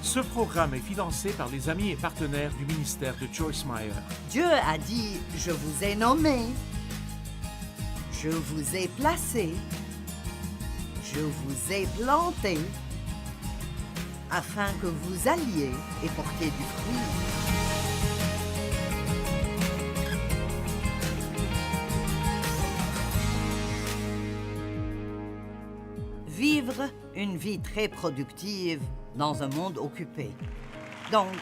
Ce programme est financé par les amis et partenaires du ministère de Joyce Meyer. Dieu a dit, je vous ai nommé, je vous ai placé, je vous ai planté, afin que vous alliez et portiez du fruit. Vivre une vie très productive dans un monde occupé. Donc,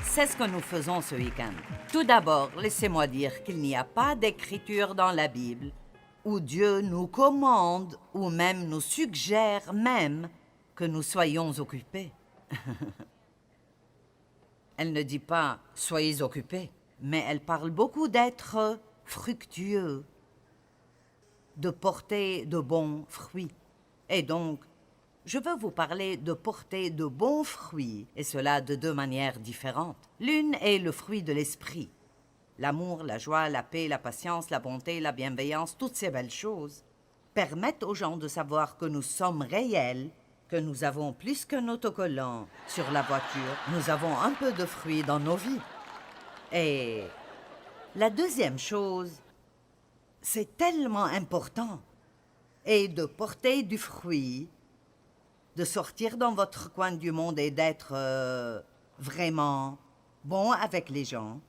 c'est ce que nous faisons ce week-end. Tout d'abord, laissez-moi dire qu'il n'y a pas d'écriture dans la Bible où Dieu nous commande ou même nous suggère même que nous soyons occupés. Elle ne dit pas « soyez occupés », mais elle parle beaucoup d'être fructueux, de porter de bons fruits. Et donc, je veux vous parler de porter de bons fruits, et cela de deux manières différentes. L'une est le fruit de l'esprit. L'amour, la joie, la paix, la patience, la bonté, la bienveillance, toutes ces belles choses permettent aux gens de savoir que nous sommes réels, que nous avons plus qu'un autocollant sur la voiture. Nous avons un peu de fruits dans nos vies. Et la deuxième chose, c'est tellement important, et de porter du fruit, de sortir dans votre coin du monde et d'être vraiment bon avec les gens,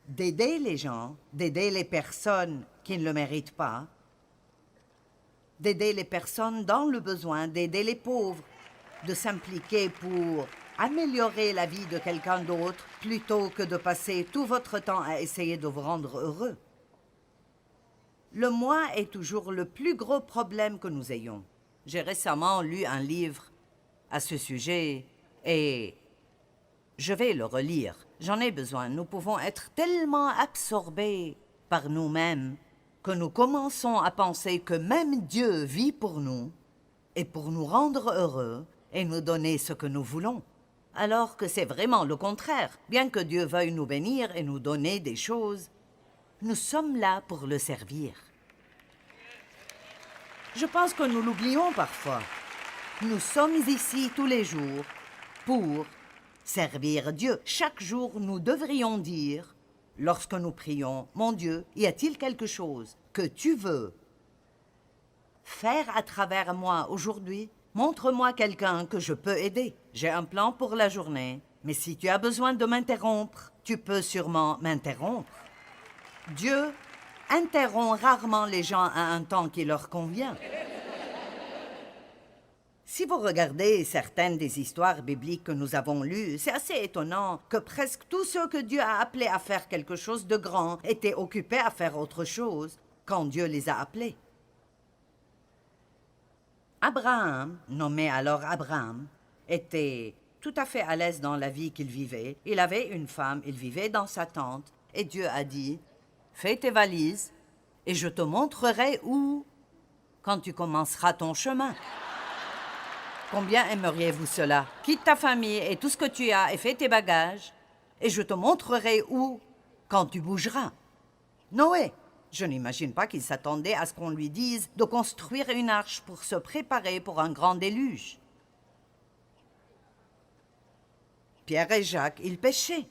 d'aider les gens, d'aider les personnes qui ne le méritent pas, d'aider les personnes dans le besoin, d'aider les pauvres, de s'impliquer pour améliorer la vie de quelqu'un d'autre plutôt que de passer tout votre temps à essayer de vous rendre heureux. Le moi est toujours le plus gros problème que nous ayons. J'ai récemment lu un livre à ce sujet et je vais le relire. J'en ai besoin. Nous pouvons être tellement absorbés par nous-mêmes que nous commençons à penser que même Dieu vit pour nous et pour nous rendre heureux et nous donner ce que nous voulons. Alors que c'est vraiment le contraire. Bien que Dieu veuille nous bénir et nous donner des choses, nous sommes là pour le servir. Je pense que nous l'oublions parfois. Nous sommes ici tous les jours pour servir Dieu. Chaque jour, nous devrions dire, lorsque nous prions, « Mon Dieu, y a-t-il quelque chose que tu veux faire à travers moi aujourd'hui? Montre-moi quelqu'un que je peux aider. J'ai un plan pour la journée, mais si tu as besoin de m'interrompre, tu peux sûrement m'interrompre. » Dieu interrompt rarement les gens à un temps qui leur convient. Si vous regardez certaines des histoires bibliques que nous avons lues, c'est assez étonnant que presque tous ceux que Dieu a appelés à faire quelque chose de grand étaient occupés à faire autre chose quand Dieu les a appelés. Abraham, nommé alors Abraham, était tout à fait à l'aise dans la vie qu'il vivait. Il avait une femme, il vivait dans sa tente, et Dieu a dit « Fais tes valises et je te montrerai où quand tu commenceras ton chemin. » Combien aimeriez-vous cela? Quitte ta famille et tout ce que tu as et fais tes bagages, et je te montrerai où quand tu bougeras. Noé, je n'imagine pas qu'il s'attendait à ce qu'on lui dise de construire une arche pour se préparer pour un grand déluge. Pierre et Jacques, ils pêchaient.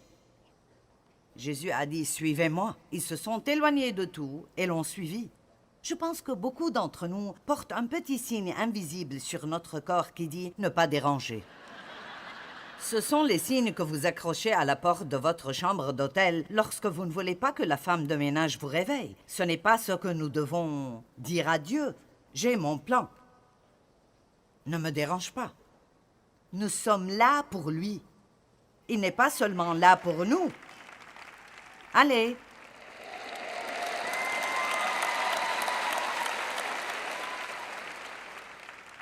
Jésus a dit « Suivez-moi ». Ils se sont éloignés de tout et l'ont suivi. Je pense que beaucoup d'entre nous portent un petit signe invisible sur notre corps qui dit « ne pas déranger ». Ce sont les signes que vous accrochez à la porte de votre chambre d'hôtel lorsque vous ne voulez pas que la femme de ménage vous réveille. Ce n'est pas ce que nous devons dire à Dieu. J'ai mon plan. Ne me dérange pas. Nous sommes là pour lui. Il n'est pas seulement là pour nous. Allez.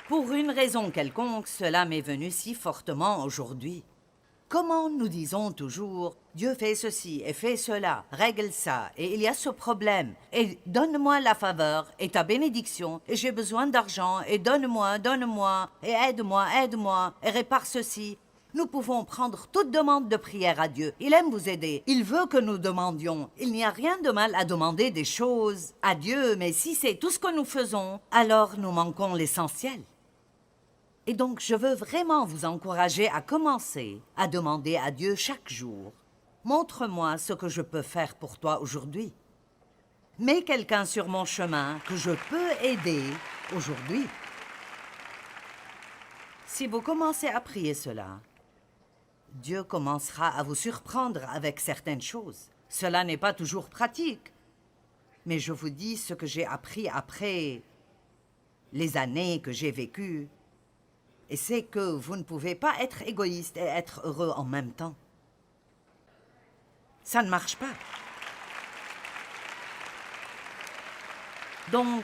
Pour une raison quelconque, cela m'est venu si fortement aujourd'hui. Comment nous disons toujours « Dieu fait ceci et fait cela, règle ça, et il y a ce problème, et donne-moi la faveur et ta bénédiction, et j'ai besoin d'argent, et donne-moi, et aide-moi, et répare ceci. » Nous pouvons prendre toute demande de prière à Dieu. Il aime vous aider. Il veut que nous demandions. Il n'y a rien de mal à demander des choses à Dieu, mais si c'est tout ce que nous faisons, alors nous manquons l'essentiel. Et donc, je veux vraiment vous encourager à commencer à demander à Dieu chaque jour, « Montre-moi ce que je peux faire pour toi aujourd'hui. Mets quelqu'un sur mon chemin que je peux aider aujourd'hui. » Si vous commencez à prier cela, Dieu commencera à vous surprendre avec certaines choses. Cela n'est pas toujours pratique, mais je vous dis ce que j'ai appris après les années que j'ai vécues. Et c'est que vous ne pouvez pas être égoïste et être heureux en même temps. Ça ne marche pas. Donc,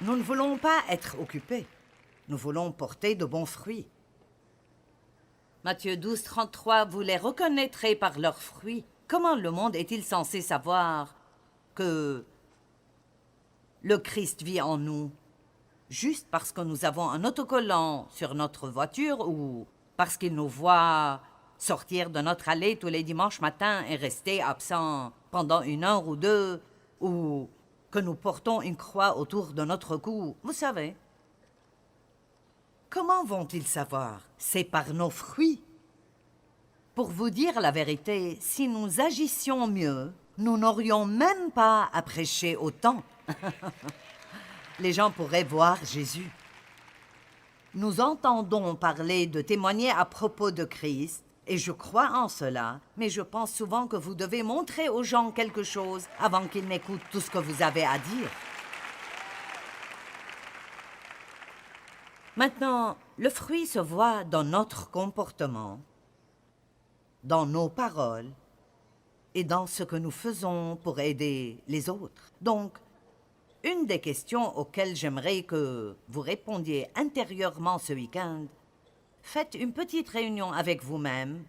nous ne voulons pas être occupés. Nous voulons porter de bons fruits. Matthieu 12, 33, vous les reconnaîtrez par leurs fruits. Comment le monde est-il censé savoir que le Christ vit en nous? Juste parce que nous avons un autocollant sur notre voiture ou parce qu'il nous voit sortir de notre allée tous les dimanches matins et rester absents pendant 1 heure ou 2, ou que nous portons une croix autour de notre cou, vous savez. Comment vont-ils savoir? C'est par nos fruits. Pour vous dire la vérité, si nous agissions mieux, nous n'aurions même pas à prêcher autant. Les gens pourraient voir Jésus. Nous entendons parler de témoigner à propos de Christ, et je crois en cela, mais je pense souvent que vous devez montrer aux gens quelque chose avant qu'ils n'écoutent tout ce que vous avez à dire. Maintenant, le fruit se voit dans notre comportement, dans nos paroles et dans ce que nous faisons pour aider les autres. Donc, une des questions auxquelles j'aimerais que vous répondiez intérieurement ce week-end, faites une petite réunion avec vous-même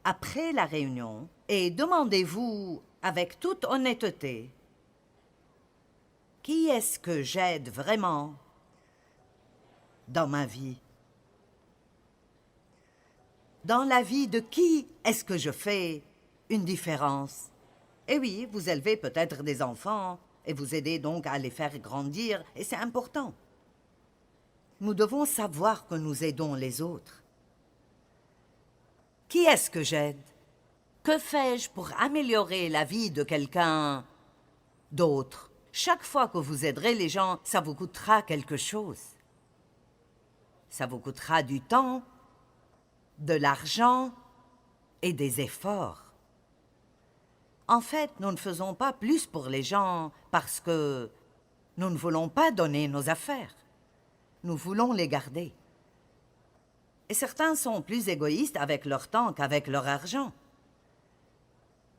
après la réunion et demandez-vous avec toute honnêteté, qui est-ce que j'aide vraiment dans ma vie? Dans la vie de qui est-ce que je fais une différence? Et oui, vous élevez peut-être des enfants et vous aidez donc à les faire grandir, et c'est important. Nous devons savoir que nous aidons les autres. Qui est-ce que j'aide? Que fais-je pour améliorer la vie de quelqu'un d'autre? Chaque fois que vous aiderez les gens, ça vous coûtera quelque chose. Ça vous coûtera du temps, de l'argent et des efforts. En fait, nous ne faisons pas plus pour les gens parce que nous ne voulons pas donner nos affaires. Nous voulons les garder. Et certains sont plus égoïstes avec leur temps qu'avec leur argent.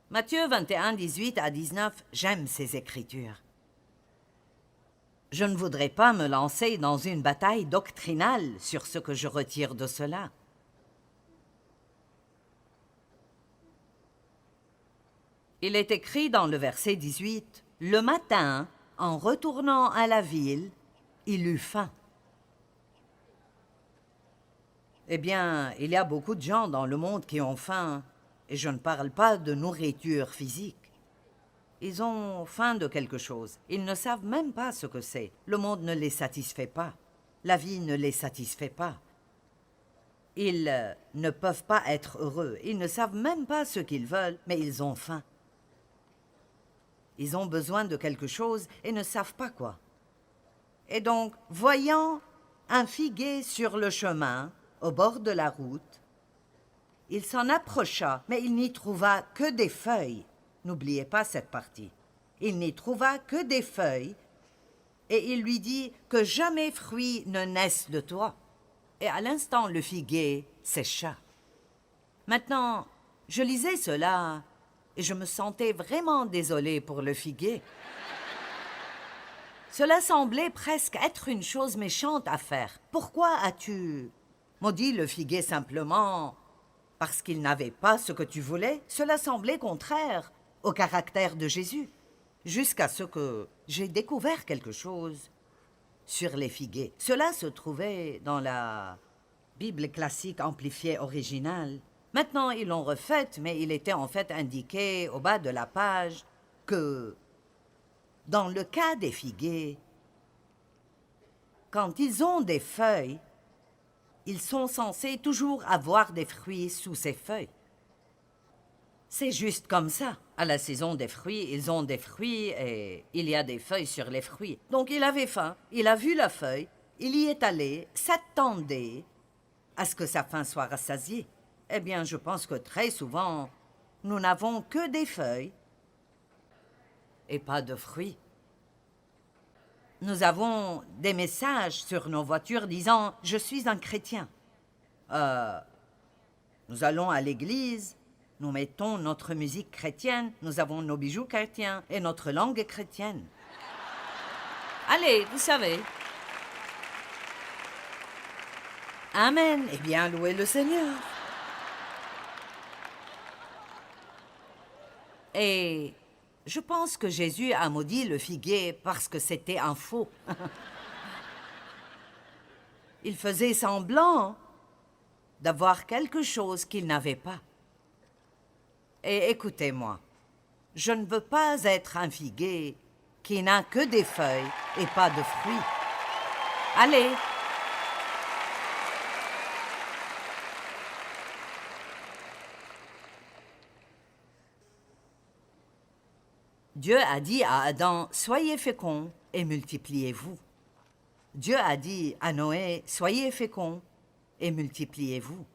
Matthieu 21, 18 à 19, j'aime ces écritures. Je ne voudrais pas me lancer dans une bataille doctrinale sur ce que je retire de cela. Il est écrit dans le verset 18, « Le matin, en retournant à la ville, il eut faim. » Eh bien, il y a beaucoup de gens dans le monde qui ont faim, et je ne parle pas de nourriture physique. Ils ont faim de quelque chose. Ils ne savent même pas ce que c'est. Le monde ne les satisfait pas. La vie ne les satisfait pas. Ils ne peuvent pas être heureux. Ils ne savent même pas ce qu'ils veulent, mais ils ont faim. Ils ont besoin de quelque chose et ne savent pas quoi. Et donc, voyant un figuier sur le chemin, au bord de la route, il s'en approcha, mais il n'y trouva que des feuilles. N'oubliez pas cette partie. Il n'y trouva que des feuilles, et il lui dit que jamais fruit ne naisse de toi. Et à l'instant, le figuier sécha. Maintenant, je lisais cela, et je me sentais vraiment désolée pour le figuier. Cela semblait presque être une chose méchante à faire. Pourquoi as-tu maudit le figuier simplement parce qu'il n'avait pas ce que tu voulais? Cela semblait contraire au caractère de Jésus, jusqu'à ce que j'ai découvert quelque chose sur les figuiers. Cela se trouvait dans la Bible classique amplifiée originale. Maintenant, ils l'ont refaite, mais il était en fait indiqué au bas de la page que, dans le cas des figuiers, quand ils ont des feuilles, ils sont censés toujours avoir des fruits sous ces feuilles. C'est juste comme ça. À la saison des fruits, ils ont des fruits et il y a des feuilles sur les fruits. Donc il avait faim, il a vu la feuille, il y est allé, s'attendait à ce que sa faim soit rassasiée. Eh bien, je pense que très souvent, nous n'avons que des feuilles et pas de fruits. Nous avons des messages sur nos voitures disant « Je suis un chrétien ». Nous allons à l'église, nous mettons notre musique chrétienne, nous avons nos bijoux chrétiens et notre langue est chrétienne. Allez, vous savez. Amen. Eh bien, louez le Seigneur. Et je pense que Jésus a maudit le figuier parce que c'était un faux. Il faisait semblant d'avoir quelque chose qu'il n'avait pas. Et écoutez-moi, je ne veux pas être un figuier qui n'a que des feuilles et pas de fruits. Allez! Dieu a dit à Adam, « Soyez féconds et multipliez-vous. » Dieu a dit à Noé, « Soyez féconds et multipliez-vous. »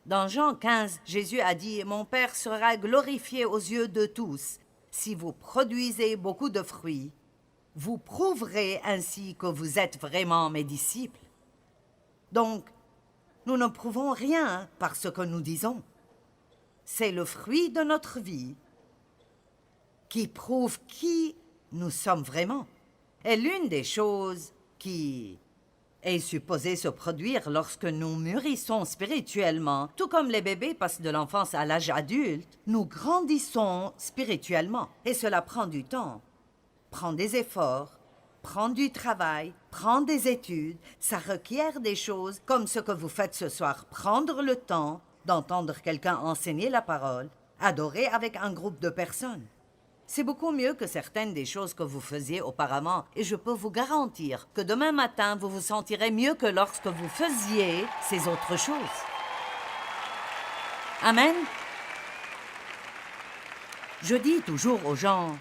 Dans Jean 15, Jésus a dit, « Mon Père sera glorifié aux yeux de tous. Si vous produisez beaucoup de fruits, vous prouverez ainsi que vous êtes vraiment mes disciples. » Donc, nous ne prouvons rien par ce que nous disons. C'est le fruit de notre vie qui prouve qui nous sommes vraiment. Et l'une des choses qui est supposée se produire lorsque nous mûrissons spirituellement, tout comme les bébés passent de l'enfance à l'âge adulte, nous grandissons spirituellement. Et cela prend du temps, prend des efforts, prend du travail, prend des études. Ça requiert des choses comme ce que vous faites ce soir. Prendre le temps d'entendre quelqu'un enseigner la parole, adorer avec un groupe de personnes. C'est beaucoup mieux que certaines des choses que vous faisiez auparavant et je peux vous garantir que demain matin, vous vous sentirez mieux que lorsque vous faisiez ces autres choses. Amen. Je dis toujours aux gens,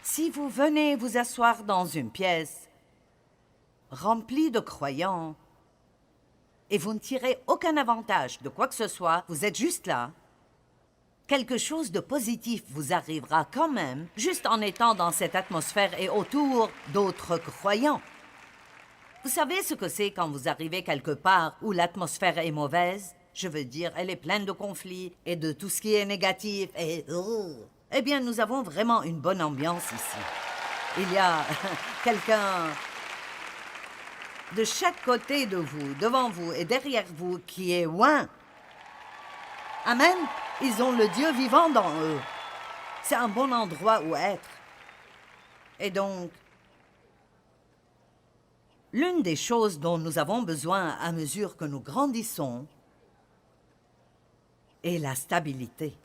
si vous venez vous asseoir dans une pièce remplie de croyants et vous ne tirez aucun avantage de quoi que ce soit, vous êtes juste là, quelque chose de positif vous arrivera quand même, juste en étant dans cette atmosphère et autour d'autres croyants. Vous savez ce que c'est quand vous arrivez quelque part où l'atmosphère est mauvaise? Je veux dire, elle est pleine de conflits et de tout ce qui est négatif et... Eh bien, nous avons vraiment une bonne ambiance ici. Il y a quelqu'un de chaque côté de vous, devant vous et derrière vous qui est loin. Amen. Ils ont le Dieu vivant dans eux. C'est un bon endroit où être. Et donc, l'une des choses dont nous avons besoin à mesure que nous grandissons est la stabilité.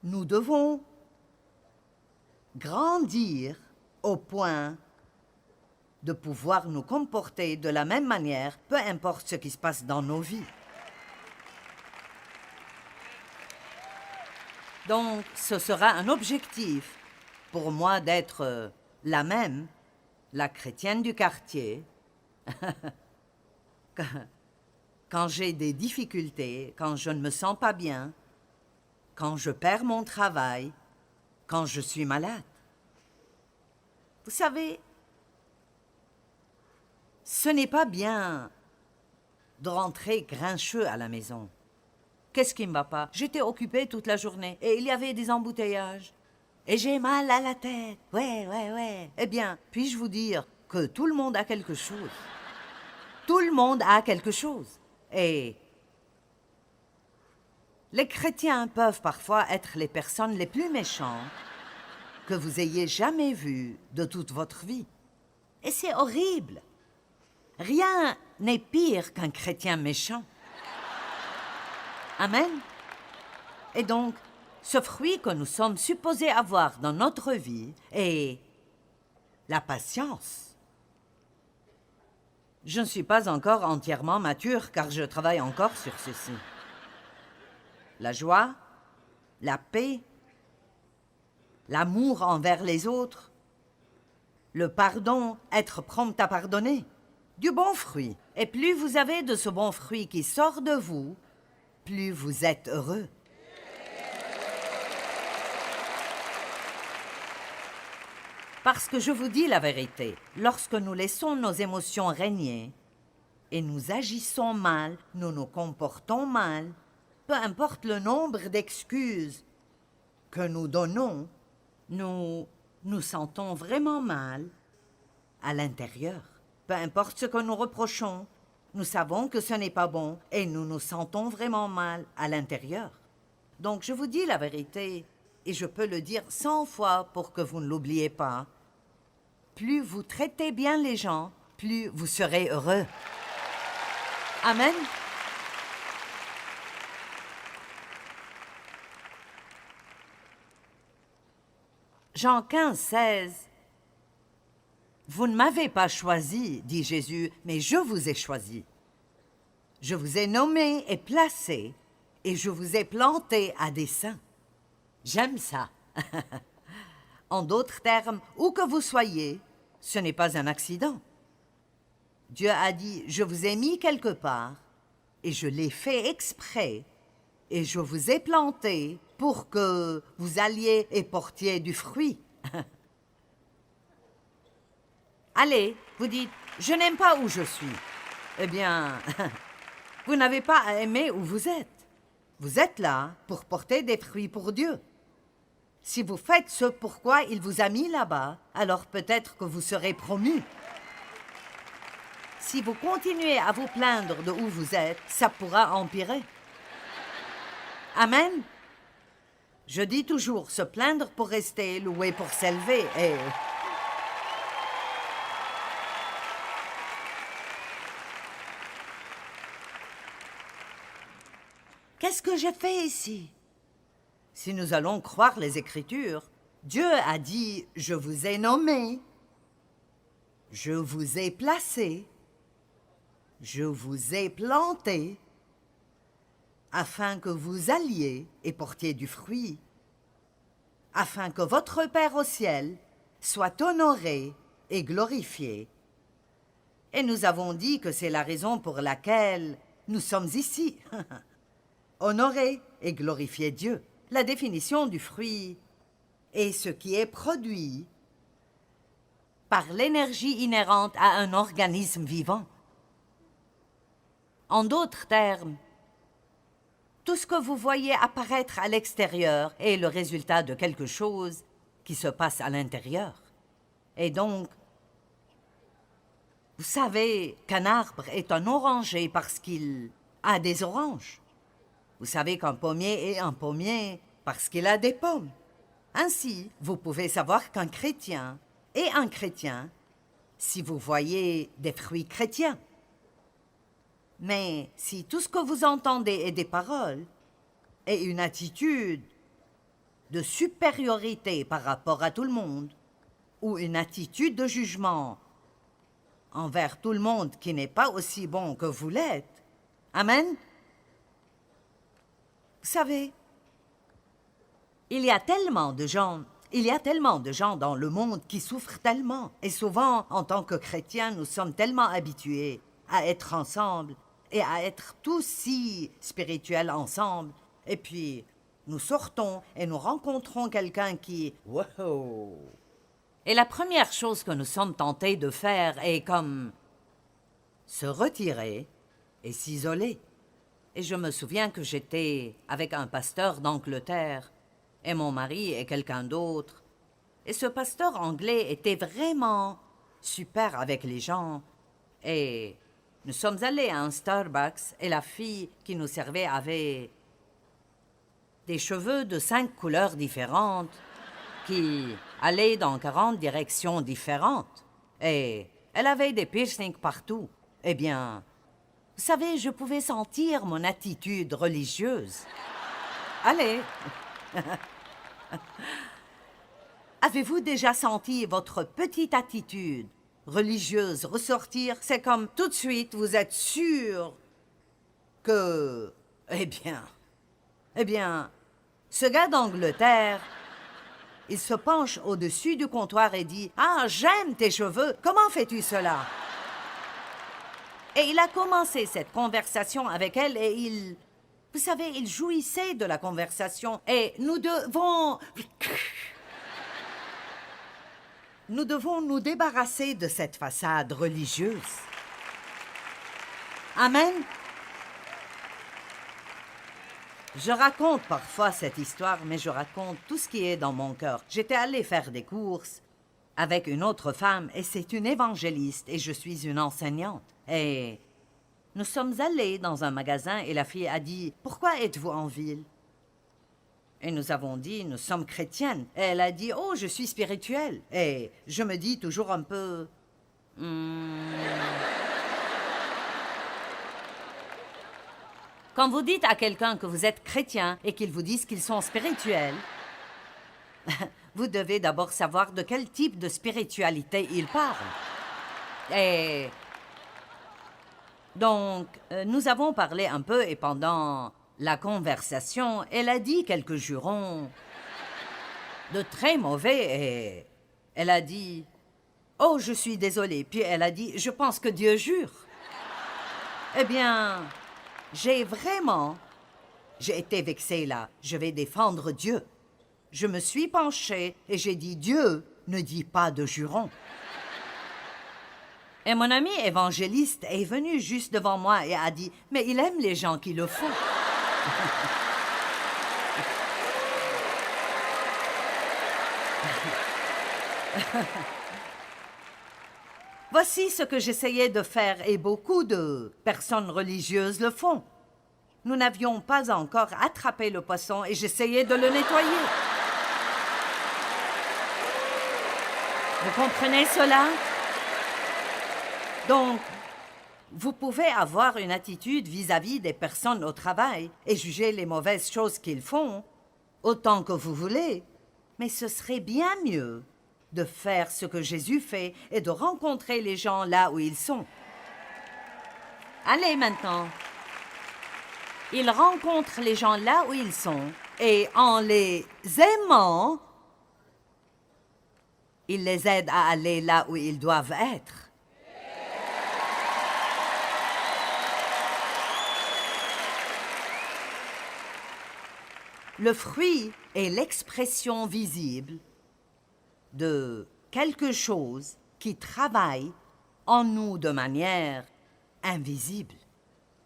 Nous devons grandir au point de pouvoir nous comporter de la même manière, peu importe ce qui se passe dans nos vies. Donc, ce sera un objectif pour moi d'être la même, la chrétienne du quartier. Quand j'ai des difficultés, quand je ne me sens pas bien, quand je perds mon travail, quand je suis malade. Vous savez, ce n'est pas bien de rentrer grincheux à la maison. Qu'est-ce qui ne va pas? J'étais occupée toute la journée et il y avait des embouteillages. Et j'ai mal à la tête. Ouais. Eh bien, puis-je vous dire que tout le monde a quelque chose? Tout le monde a quelque chose. Et les chrétiens peuvent parfois être les personnes les plus méchantes que vous ayez jamais vues de toute votre vie. Et c'est horrible. Rien n'est pire qu'un chrétien méchant. Amen. Et donc, ce fruit que nous sommes supposés avoir dans notre vie est la patience. Je ne suis pas encore entièrement mature car je travaille encore sur ceci. La joie, la paix, l'amour envers les autres, le pardon, être prompt à pardonner, du bon fruit. Et plus vous avez de ce bon fruit qui sort de vous, plus vous êtes heureux. Parce que je vous dis la vérité, lorsque nous laissons nos émotions régner et nous agissons mal, nous nous comportons mal, peu importe le nombre d'excuses que nous donnons, nous nous sentons vraiment mal à l'intérieur. Peu importe ce que nous reprochons, nous savons que ce n'est pas bon et nous nous sentons vraiment mal à l'intérieur. Donc je vous dis la vérité, et je peux le dire 100 fois pour que vous ne l'oubliez pas. Plus vous traitez bien les gens, plus vous serez heureux. Amen. Jean 15, 16. Vous ne m'avez pas choisi, dit Jésus, mais je vous ai choisi. Je vous ai nommé et placé, et je vous ai planté à dessein. J'aime ça. En d'autres termes, où que vous soyez, ce n'est pas un accident. Dieu a dit, je vous ai mis quelque part, et je l'ai fait exprès, et je vous ai planté pour que vous alliez et portiez du fruit. Allez, vous dites, je n'aime pas où je suis. Eh bien, vous n'avez pas à aimer où vous êtes. Vous êtes là pour porter des fruits pour Dieu. Si vous faites ce pourquoi il vous a mis là-bas, alors peut-être que vous serez promu. Si vous continuez à vous plaindre de où vous êtes, ça pourra empirer. Amen. Je dis toujours, se plaindre pour rester, louer pour s'élever, et... Qu'est-ce que j'ai fait ici? Si nous allons croire les Écritures, Dieu a dit, je vous ai nommé, je vous ai placé, je vous ai planté, afin que vous alliez et portiez du fruit, afin que votre Père au ciel soit honoré et glorifié. Et nous avons dit que c'est la raison pour laquelle nous sommes ici. Honorer et glorifier Dieu. La définition du fruit est ce qui est produit par l'énergie inhérente à un organisme vivant. En d'autres termes, tout ce que vous voyez apparaître à l'extérieur est le résultat de quelque chose qui se passe à l'intérieur. Et donc, vous savez qu'un arbre est un oranger parce qu'il a des oranges. Vous savez qu'un pommier est un pommier parce qu'il a des pommes. Ainsi, vous pouvez savoir qu'un chrétien est un chrétien si vous voyez des fruits chrétiens. Mais si tout ce que vous entendez est des paroles et une attitude de supériorité par rapport à tout le monde, ou une attitude de jugement envers tout le monde qui n'est pas aussi bon que vous l'êtes, amen. Vous savez, il y a tellement de gens dans le monde qui souffrent tellement. Et souvent, en tant que chrétiens, nous sommes tellement habitués à être ensemble et à être tous si spirituels ensemble. Et puis, nous sortons et nous rencontrons quelqu'un qui... Wow! Et la première chose que nous sommes tentés de faire est comme se retirer et s'isoler. Et je me souviens que j'étais avec un pasteur d'Angleterre, et mon mari et quelqu'un d'autre. Et ce pasteur anglais était vraiment super avec les gens. Et nous sommes allés à un Starbucks, et la fille qui nous servait avait des cheveux de 5 couleurs différentes qui allaient dans 40 directions différentes. Et elle avait des piercings partout. Eh bien... Vous savez, je pouvais sentir mon attitude religieuse. Allez. Avez-vous déjà senti votre petite attitude religieuse ressortir, c'est comme tout de suite vous êtes sûr que... Eh bien, ce gars d'Angleterre, il se penche au-dessus du comptoir et dit « Ah, j'aime tes cheveux, comment fais-tu cela ?» Et il a commencé cette conversation avec elle et il... Vous savez, il jouissait de la conversation et nous devons nous débarrasser de cette façade religieuse. Amen. Je raconte parfois cette histoire, mais je raconte tout ce qui est dans mon cœur. J'étais allée faire des courses avec une autre femme et c'est une évangéliste et je suis une enseignante. Et nous sommes allés dans un magasin et la fille a dit « Pourquoi êtes-vous en ville ?» Et nous avons dit « Nous sommes chrétiennes. » Et elle a dit « Oh, je suis spirituelle. » Et je me dis toujours un peu Quand vous dites à quelqu'un que vous êtes chrétien et qu'ils vous disent qu'ils sont spirituels, vous devez d'abord savoir de quel type de spiritualité ils parlent. Et donc, nous avons parlé un peu et pendant la conversation, elle a dit quelques jurons de très mauvais et elle a dit « Oh, je suis désolée. » Puis elle a dit « Je pense que Dieu jure. » Eh bien, j'ai été vexée là. Je vais défendre Dieu. Je me suis penchée et j'ai dit « Dieu ne dit pas de jurons. » Et mon ami évangéliste est venu juste devant moi et a dit « Mais il aime les gens qui le font. » Voici ce que j'essayais de faire et beaucoup de personnes religieuses le font. Nous n'avions pas encore attrapé le poisson et j'essayais de le nettoyer. Vous comprenez cela? Donc, vous pouvez avoir une attitude vis-à-vis des personnes au travail et juger les mauvaises choses qu'ils font autant que vous voulez, mais ce serait bien mieux de faire ce que Jésus fait et de rencontrer les gens là où ils sont. Allez maintenant. Il rencontre les gens là où ils sont et en les aimant, il les aide à aller là où ils doivent être. Le fruit est l'expression visible de quelque chose qui travaille en nous de manière invisible.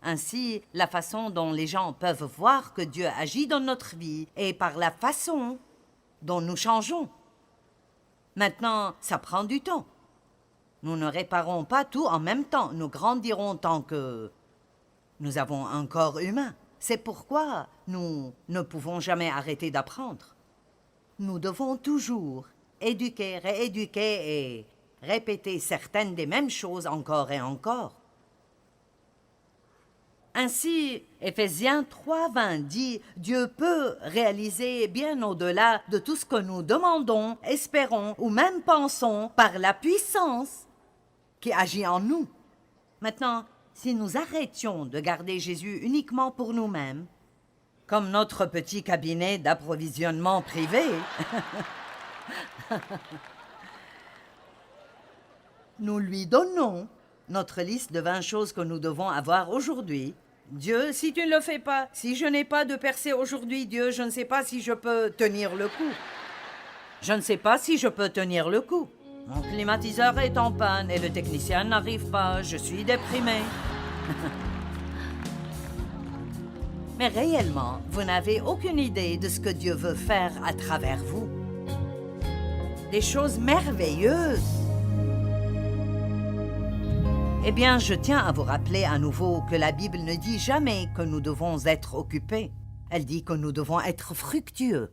Ainsi, la façon dont les gens peuvent voir que Dieu agit dans notre vie est par la façon dont nous changeons. Maintenant, ça prend du temps. Nous ne réparons pas tout en même temps. Nous grandirons tant que nous avons un corps humain. C'est pourquoi nous ne pouvons jamais arrêter d'apprendre. Nous devons toujours éduquer, rééduquer et répéter certaines des mêmes choses encore et encore. Ainsi, Éphésiens 3:20 dit « Dieu peut réaliser bien au-delà de tout ce que nous demandons, espérons ou même pensons par la puissance qui agit en nous. » Maintenant, si nous arrêtions de garder Jésus uniquement pour nous-mêmes, comme notre petit cabinet d'approvisionnement privé, nous lui donnons notre liste de 20 choses que nous devons avoir aujourd'hui. Dieu, si tu ne le fais pas, si je n'ai pas de percée aujourd'hui, Dieu, je ne sais pas si je peux tenir le coup. Je ne sais pas si je peux tenir le coup. Mon climatiseur est en panne et le technicien n'arrive pas. Je suis déprimé. Mais réellement, vous n'avez aucune idée de ce que Dieu veut faire à travers vous. Des choses merveilleuses. Eh bien, je tiens à vous rappeler à nouveau que la Bible ne dit jamais que nous devons être occupés. Elle dit que nous devons être fructueux.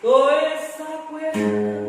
toda esa cuerda